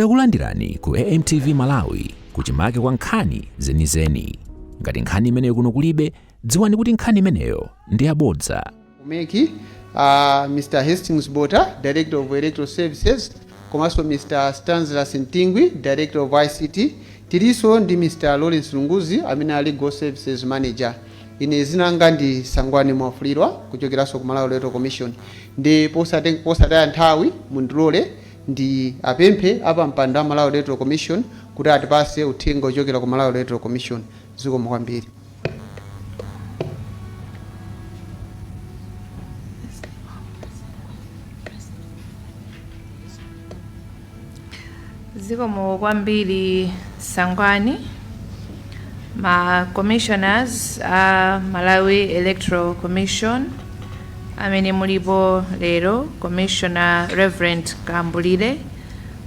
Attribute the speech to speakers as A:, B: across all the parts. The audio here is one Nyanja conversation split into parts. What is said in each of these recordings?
A: Takulandirani ku AMTV Malawi kuchimake kwa nkhani zenizeni. Ngati nkhani imeneyo kuno kulibe, dziwani kuti nkhani imeneyo ndi yabodza.
B: Umeki Mr. Hastings Bota, Director of Electoral Services, komanso Mr. Stanislas Ntingwi, Director of ICT, tiliso ndi Mr. Lawrence Lunguzi amene Legal Services Manager. Ine zinanga ndi Sangwani Mwafulirwa kuchokeraso ku Malawi Electoral Commission. Ndi posataya nthawi mundilole ndi apemphe apa mpando wa Malawi Electoral Commission kuti atipase uthenga ochokera ku Malawi Electoral Commission. Zikomo kwambiri.
C: Zikomo kwambiri Sangwani. Ma commissioners Malawi Electoral Commission amene mulipo lero, Commissioner Reverend Kambulire,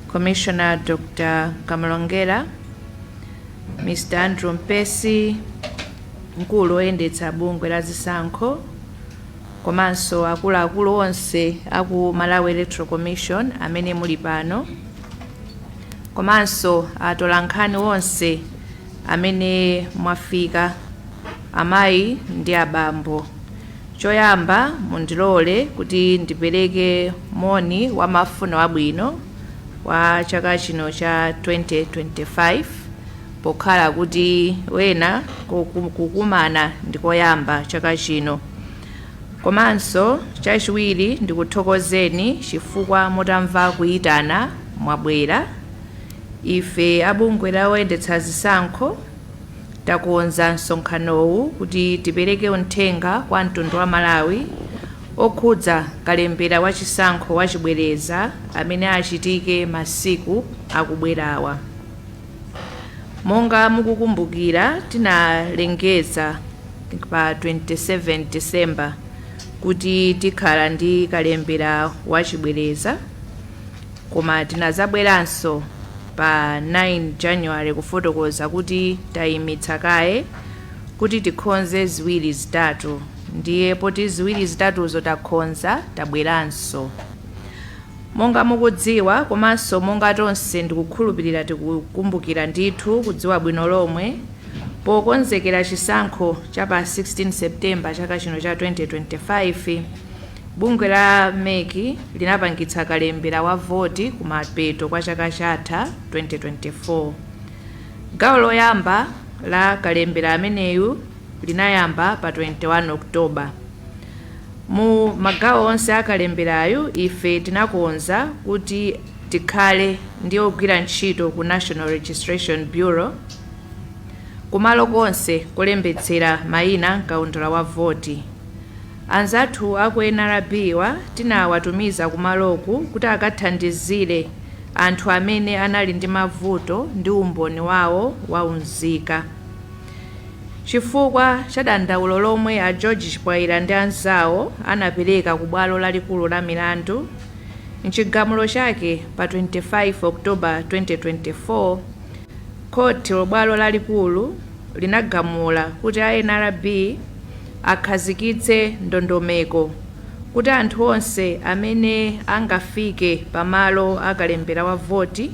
C: Commissioner Dr. Kamlongera, Mr. Andrew Mpesi, mkulu oyendetsa bungwe la zisankho, komanso akuluakulu onse aku Malawi Electoral Commission amene muli pano, komanso atolankhani onse amene mwafika, amayi ndi abambo. Choyamba mundilole kuti ndipereke moni wa mafuno wabwino wa chaka chino cha 2025 pokhala kuti wena kukumana ndikoyamba chaka chino. Komanso chachiwiri ndikuthokozeni chifukwa mutamva kuyitana mwabwera. Ife abungwe la oyendetsa zisankho takonza msonkhanowu kuti tipereke uthenga kwa mtundu wa Malawi okhudza kalembera wa chisankho wachibwereza amene achitike masiku akubwerawa. Monga mukukumbukira, tinalengeza pa 27 December kuti tikhala ndi kalembera wachibwereza, koma tinazabweranso pa 9 January kufotokoza kuti tayimitsa kaye kuti tikhonze ziwiri zitatu, ndiye poti ziwiri zitatuzo takhonza tabweranso. Monga mukudziwa komanso monga tonse ndikukhulupirira tikukumbukira ndithu kudziwa bwino lomwe, pokonzekera chisankho cha pa 16 September chaka chino cha 2025, bungwe la MEC linapangitsa kalembera wa voti kumapeto kwa chaka chatha 2024. Gawo loyamba la kalembera ameneyu linayamba pa 21 Oktoba. Mu magawo onse akalemberayu ife tinakonza kuti tikhale ndi ogwira ntchito ku National Registration Bureau kumalo konse kulembetsera mayina mkaundula wa voti. Anzathu aku NRB wa tinawatumiza kumaloku kuti akathandizire anthu amene anali ndi mavuto ndi umboni wawo waunzika. Chifukwa cha dandaulo lomwe a George Chipwaira ndi anzawo anapereka ku bwalo lalikulu la milandu, mchigamulo chake pa 25 Oktoba 2024, khoti lobwalo lalikulu linagamula kuti a NRB akhazikitse ndondomeko kuti anthu onse amene angafike pamalo akalembera wa voti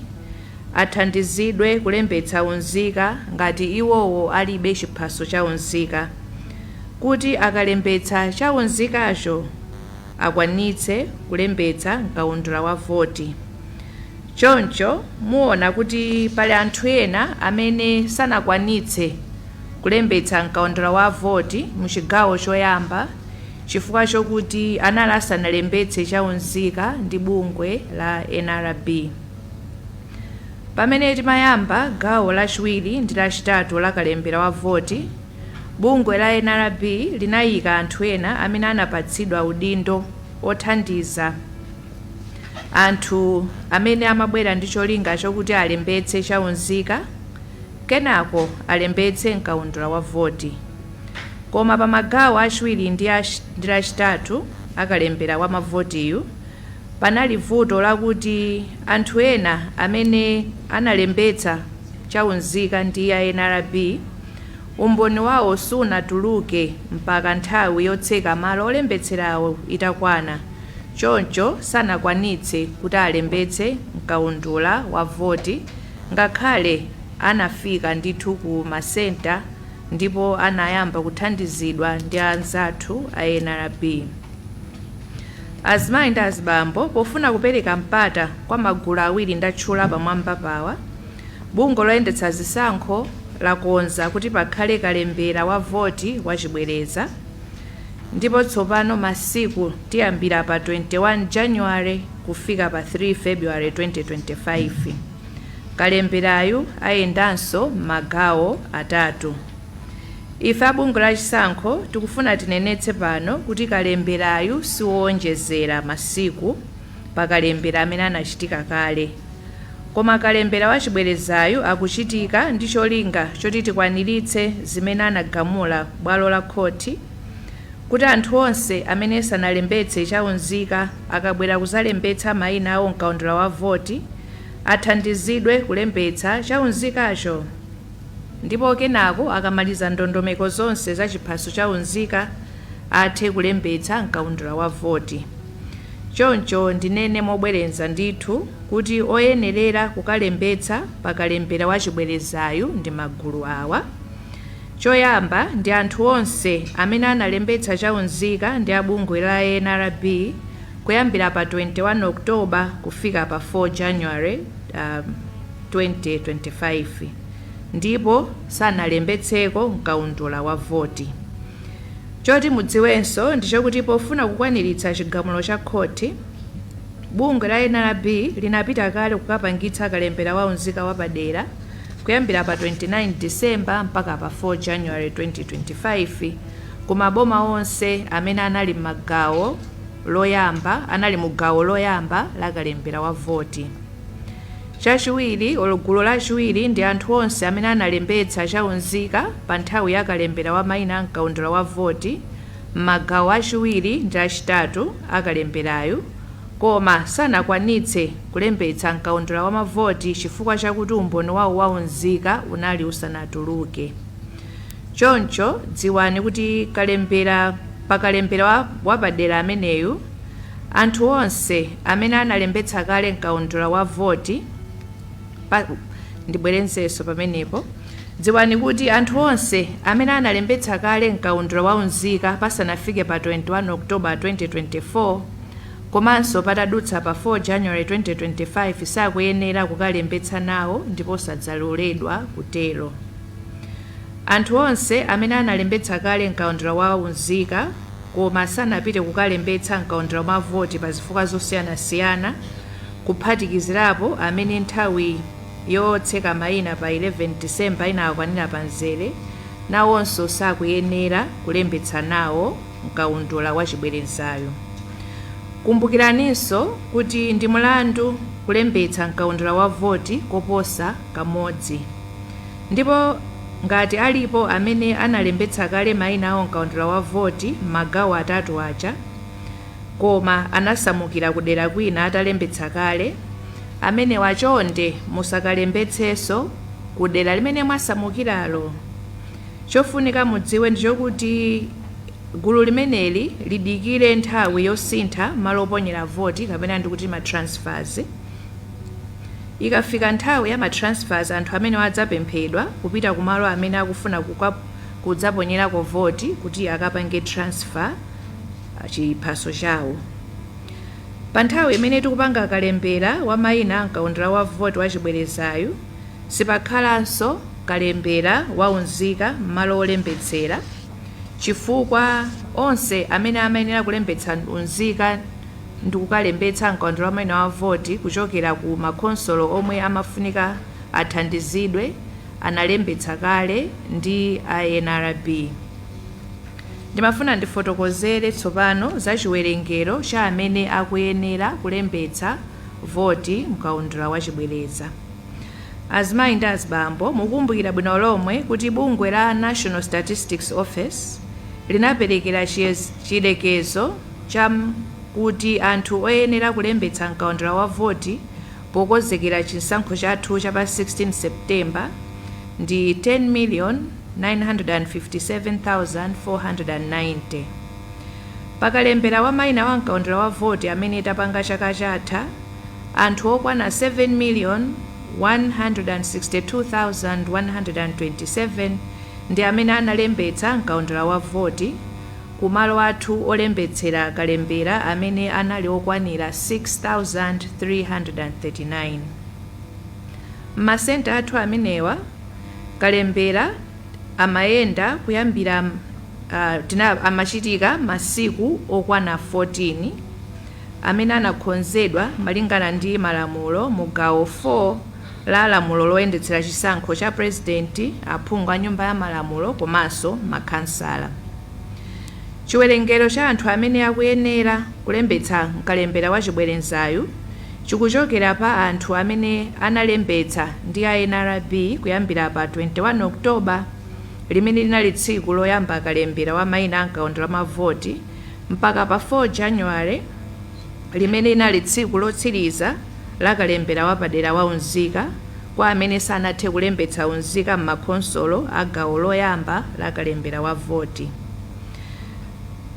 C: athandizidwe kulembetsa unzika ngati iwowo alibe chiphaso cha unzika, kuti akalembetsa cha unzikacho akwanitse kulembetsa mkaundula wa voti. Choncho muona kuti pali anthu ena amene sanakwanitse kulembetsa mkaundula wa voti muchigawo choyamba chifukwa chokuti anali asanalembetse cha unzika ndi bungwe la NRB. Pamene timayamba gawo lachiwiri ndi lachitatu la kalembera wa voti, bungwe la NRB linayika anthu ena amene anapatsidwa udindo othandiza anthu amene amabwera ndi cholinga chokuti alembetse cha unzika kenako alembetse mkaundula wa voti. Koma pa magawo achiwiri ndi lachitatu akalembera wa mavotiyu panali vuto lakuti anthu ena amene analembetsa cha unzika ndi ya NRB umboni wawo sunatuluke mpaka nthawi yotseka malo olembetserawo itakwana, choncho sanakwanitse kuti alembetse mkaundula wa voti ngakhale anafika ndithu ku masenta ndipo anayamba kuthandizidwa ndi anzathu a NRB. Azimayi ndi azibambo, pofuna kupereka mpata kwa magulu awiri ndatchula pamwamba pawa, bungwe loyendetsa zisankho lakonza kuti pakhale kalembera wa voti wachibwereza, ndipo tsopano masiku tiyambira pa 21 January kufika pa 3 February 2025. Kalemberayu ayendanso magawo atatu. Ife abungwe la chisankho tikufuna tinenetse pano kuti kalemberayu siwonjezera masiku pa kalembera amene anachitika kale, koma kalembera wachibwerezayu akuchitika ndi cholinga choti tikwaniritse zimene anagamula bwalo la khoti kuti anthu onse amene sanalembetse chaunzika akabwera kuzalembetsa mayina awo mkaundula wa voti athandizidwe kulembetsa chaunzikacho, ndipo kenako akamaliza ndondomeko zonse za chiphaso chaunzika athe kulembetsa mkaundula wa voti. Choncho ndinene mobwerenza ndithu kuti oyenerera kukalembetsa pakalembera wachibwerezayu ndi magulu awa. Choyamba ndi anthu onse amene analembetsa chaunzika ndi abungwe la NRB kuyambira pa 21 Oktoba kufika pa 4 January 2025 ndipo sanalembetseko mkaundula wa voti. Choti mudziwenso ndichokuti pofuna kukwaniritsa chigamulo cha khoti, bungwe la NRB linapita kale kukapangitsa kalembera waunzika wapadera kuyambira pa 29 December mpaka pa 4 January 2025 ku maboma onse amene anali mu gawo loyamba la kalembera wa voti. Chachiwiri, gulu lachiwiri ndi anthu onse amene analembetsa chaunzika pa nthawi ya kalembera wa mayina a mkaundula wa voti m'magawo achiwiri ndi achitatu akalemberayu, koma sanakwanitse kulembetsa mkaundula wa mavoti chifukwa chakuti umboni wawo waunzika unali usanatuluke. Choncho dziwani kuti pakalembera wapadera ameneyu, anthu onse amene analembetsa kale mkaundula wa voti ndibwerenzeso pamenepo, dziwani kuti anthu onse amene analembetsa kale mkaundula waunzika pasanafike pa 21 Oktoba 2024 komanso patadutsa pa 4 January 2025 sakuyenera kukalembetsa nawo ndipo sadzaloledwa kutero. Anthu onse amene analembetsa kale mkaundula waunzika koma sanapite kukalembetsa mkaundula wa voti pa zifukwa zosiyanasiyana, kuphatikizirapo amene nthawi yotseka mayina pa 11 December inakwanira pa nzere, nawonso sakuyenera kulembetsa nawo mkaundula wachibwerezayo. Kumbukiraninso kuti ndi mulandu kulembetsa mkaundula wa voti koposa kamodzi, ndipo ngati alipo amene analembetsa kale mayina awo mkaundula wa voti m'magawo atatu aja koma anasamukira kudera kwina atalembetsa kale, amene wachonde musakalembetsenso kudera limene mwasamukiralo. Chofunika mudziwe ndichokuti gulu limeneli lidikire nthawi yosintha malo oponyera voti kapena ndikuti matransfers. Ikafika nthawi ya matransfers, anthu amene adzapemphedwa kupita kumalo amene akufuna kudzaponyerako voti kuti akapange transfer chiphaso chawo. Pa nthawi imene tikupanga kalembera wa mayina mkaundula wa voti wachibwerezayu, sipakhalanso kalembera waunzika m'malo olembetsera, chifukwa onse amene amayenera kulembetsa unzika ndi kukalembetsa mkaundula wa mayina wa voti kuchokera ku makonsolo omwe amafunika athandizidwe analembetsa kale ndi a NRB. Ndimafuna ndifotokozere tsopano za chiwerengero cha amene akuyenera kulembetsa voti mkaundula wachibwereza. Azimayi ndi azibambo, mukumbukira bwino lomwe kuti bungwe la National Statistics Office linaperekera chilekezo cha kuti anthu oyenera kulembetsa mkaundula wa voti pokonzekera chisankho chathu cha pa 16 September ndi 10,957,490. pakalembera wa mayina wa mkaundula wa voti amene tapanga chaka chatha, anthu okwana 7,162,127 ndi amene analembetsa mkaundula wa voti, kumalo athu olembetsera kalembera amene anali okwanira 6,339. M'masenta athu amenewa kalembera amayenda kuyambira amachitika masiku okwana 14 amene anakhonzedwa malingana ndi malamulo mu gawo 4 la lamulo loyendetsera chisankho cha president, aphungu a nyumba ya malamulo komanso makhansala. Chiwerengero cha anthu amene akuyenera kulembetsa mkalembera wa chibwerezayu chikuchokera pa anthu amene analembetsa ndi a NRB kuyambira pa 21 Oktoba limene linali tsiku loyamba kalembera wa mayina a mkaundula wa mavoti mpaka pa 4 January limene linali tsiku lotsiriza la kalembera wapadera wa unzika kwa amene sanathe kulembetsa unzika m'makhonsolo a gawo loyamba la kalembera wa voti.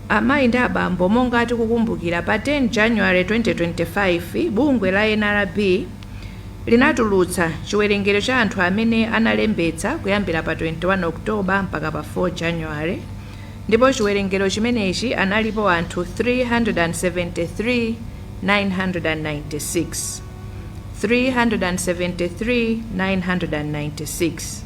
C: Amayi ndi abambo, monga tikukumbukira pa 10 January 2025 bungwe la NRB linatulutsa chiwerengero cha anthu amene analembetsa kuyambira pa 21 Oktoba mpaka pa 4 January, ndipo chiwerengero chimenechi analipo anthu 373,996. 373,996.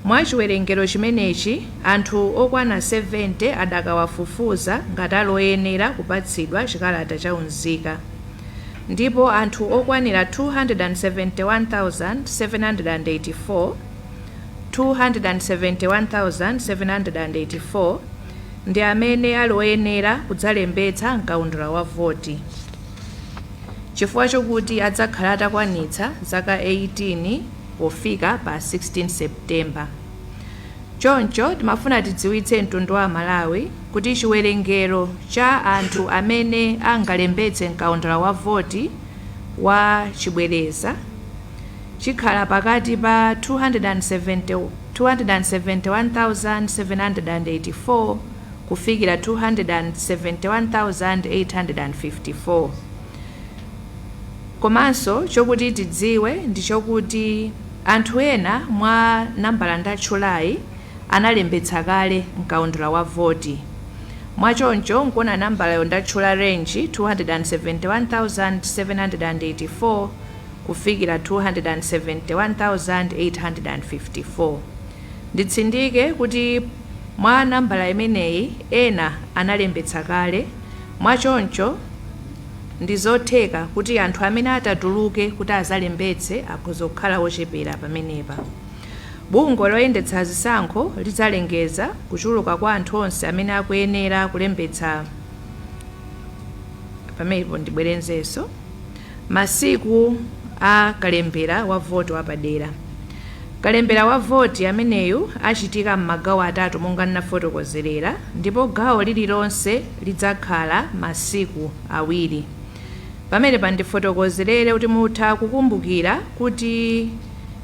C: Mwa chiwerengero chimenechi anthu okwana 70 adakawafufuza ngati aloyenera kupatsidwa chikalata cha unzika, ndipo anthu okwanira 271,784 ndi amene aloyenera kudzalembetsa mkaundula wa voti, chifukwa chokuti adzakhala atakwanitsa zaka 18 pofika pa 16 September. Choncho timafuna tidziwitse mtundu wa Malawi kuti chiwerengero cha anthu amene angalembetse mkaundula wa voti wa chibwereza chikhala pakati pa 271,784 kufikira 271,854. Komanso chokuti tidziwe ndi chokuti anthu ena mwa nambala ndatchulayi analembetsa kale mkaundula wa voti. Mwachoncho nkuona nambala ndatchula range 271,784 kufikira 271,854. Nditsindike kuti mwa nambala imeneyi ena analembetsa kale, mwachoncho ndizotheka kuti anthu amene atatuluke kuti azalembetse akhoza kukhala ochepera pamenepa. Bungwe loyendetsa zisankho lidzalengeza kuchuluka kwa anthu onse amene akuyenera kulembetsa pamenepo ndibwerenzeso masiku a kalembera wa voti wapadera. Kalembera wa voti ameneyu achitika m'magawo atatu monga ndinafotokozerera, ndipo gawo lililonse lidzakhala masiku awiri. Pamene pandifotokozerere kuti mutha kukumbukira kuti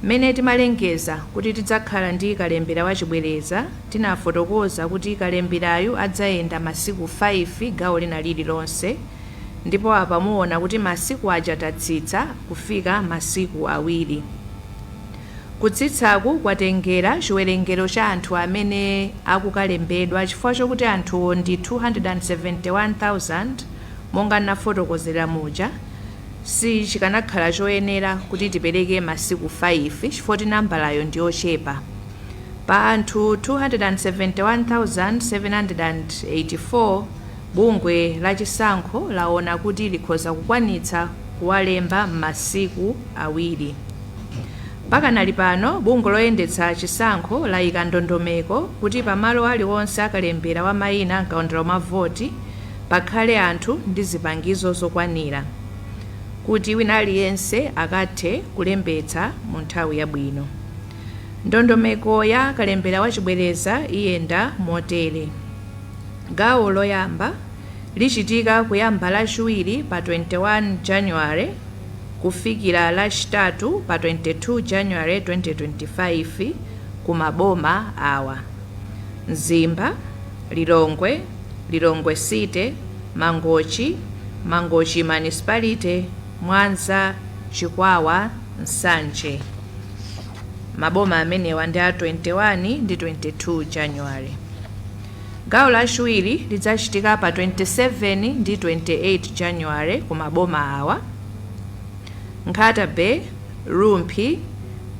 C: mene timalengeza kuti tidzakhala ndi kalembera wa chibwereza tinafotokoza kuti kalemberayu adzayenda masiku 5 gawo lina lililonse, ndipo apa muona kuti masiku aja tatsitsa kufika masiku awiri. Kutsitsaku kwatengera chiwerengero cha anthu amene akukalembedwa chifukwa chokuti anthuwo ndi 271,000 monga nafotokozera muja, si chikanakhala choyenera kuti tipereke masiku 5 chifukwa nambalayo ndi ochepa. Pa anthu 271,784 bungwe la chisankho laona kuti likhoza kukwanitsa kuwalemba m'masiku awiri. Pakanali pano bungwe loyendetsa chisankho layika ndondomeko kuti pamalo aliwonse akalembera wa mayina mkaundula wa mavoti pakhale anthu ndi zipangizo zokwanira kuti wina aliyense akathe kulembetsa mu nthawi yabwino. Ndondomeko ya kalembera wa chibwereza iyenda motere: gawo loyamba lichitika kuyamba lachiwiri pa 21 January kufikira lachitatu pa 22 January 2025 ku maboma awa: Mzimba, Lilongwe, Lilongwe City, Mangochi, Mangochi Municipality, Mwanza, Chikwawa, Nsanje. Maboma amenewa ndi a 21 ndi 22 January. Gawo lachiwiri lidzachitika pa 27 ndi 28 January ku maboma awa: Nkhata Bay, Rumphi,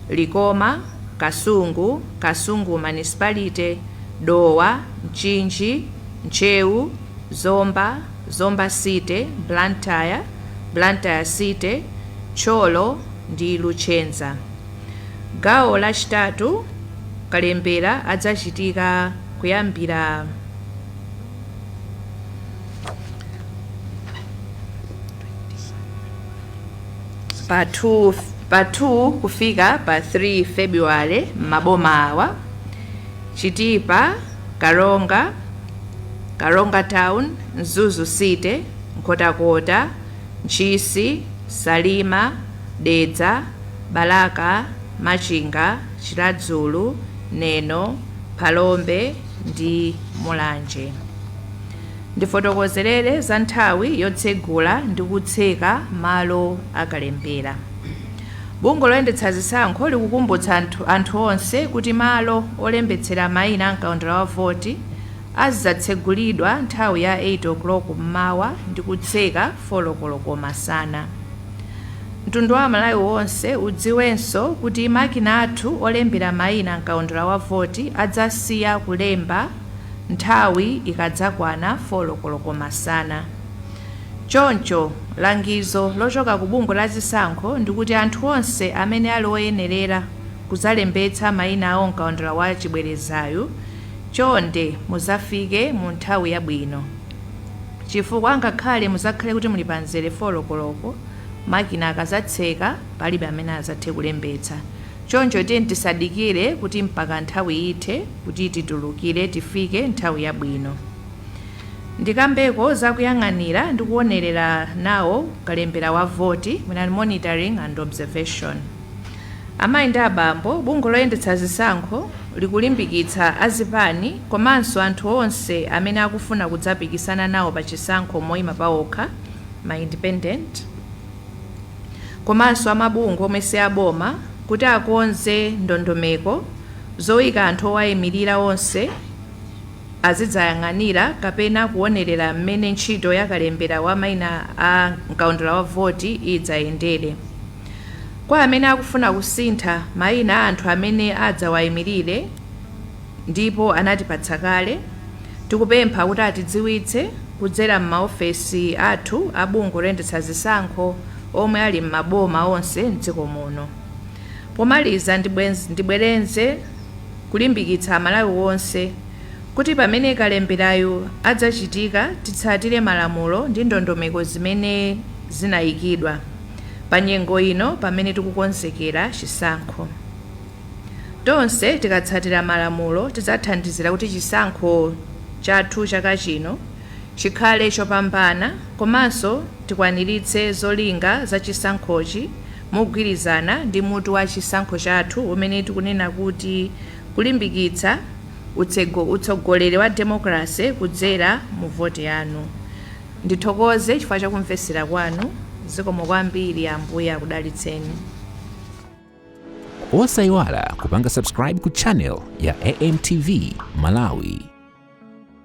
C: Likoma, Kasungu, Kasungu Municipality, Dowa, Mchinji, Nchewu, Zomba, Zomba City, Blantyre, Blantyre City, Cholo ndi Luchenza. Gawo lachitatu Kalembera adzachitika kuyambira pa 2 kufika pa 3 February maboma awa: Chitipa, Karonga, Karonga Town, Mzuzu City, Nkhotakota, Nchisi, Salima, Dedza, Balaka, Machinga, Chiradzulu, Neno, Phalombe ndi Mulanje. Ndifotokozerere za nthawi yotsegula ndi kutseka malo akalembera. Bungwe loyendetsa zisankho likukumbutsa anthu onse kuti malo olembetsera mayina amkaundula wa voti azidzatsegulidwa nthawi ya 8 o'clock mmawa ndi kutseka 4 o'clock masana. Mtundu wa Malawi wonse udziwenso kuti makina athu olembera mayina amkaundula wa voti adzasiya kulemba nthawi ikadzakwana 4 o'clock masana. Choncho langizo lochoka ku bungwe la zisankho ndikuti anthu onse amene ali oyenerera kuzalembetsa mayina awo mkaundula wa chibwerezayu chonde muzafike mu nthawi yabwino, chifukwa ngakhale muzakhale kuti muli panzere 4 o'clock makina akazatseka palibe amene azathe kulembetsa. Choncho tisadikire kuti mpaka nthawi ithe kuti titulukire tifike nthawi yabwino. Ndikambeko zakuyang'anira ndi kuonerera nawo kalembera wa voti mwina monitoring and observation. Amayi ndi abambo, bungwe loyendetsa zisankho likulimbikitsa azipani komanso anthu onse amene akufuna kudzapikisana nawo pa chisankho moyima pawokha, ma independent, komanso amabungwe omwe si aboma kuti akonze ndondomeko zoyika anthu owayimirira onse azidzayang'anira kapena kuonerera mmene ntchito ya kalembera wa mayina a mkaundula wa voti idzayendere. Kwa amene akufuna kusintha mayina a anthu amene adzawayimirire ndipo anatipatsa kale, tikupempha kuti atidziwitse kudzera m'maofesi athu a bungwe loyendetsa zisankho omwe ali m'maboma onse m'dziko muno. Pomaliza ndibwerenze kulimbikitsa Amalawi wonse kuti pamene kalemberayo adzachitika titsatire malamulo ndi ndondomeko zimene zinayikidwa pa nyengo ino pamene tikukonzekera chisankho. Tonse tikatsatira malamulo tidzathandizira kuti chisankho chathu chaka chino chikhale chopambana komanso tikwaniritse zolinga za chisankhochi mogwirizana ndi mutu wa chisankho chathu umene tikunena kuti kulimbikitsa utsogoleri wa demokrasi kudzera mu voti yanu. Ndithokoze chifukwa chakumvetsera kwanu. Zikomo kwambiri, Ambuye akudalitseni.
A: Osayiwala kupanga subscribe ku channel ya AMTV Malawi.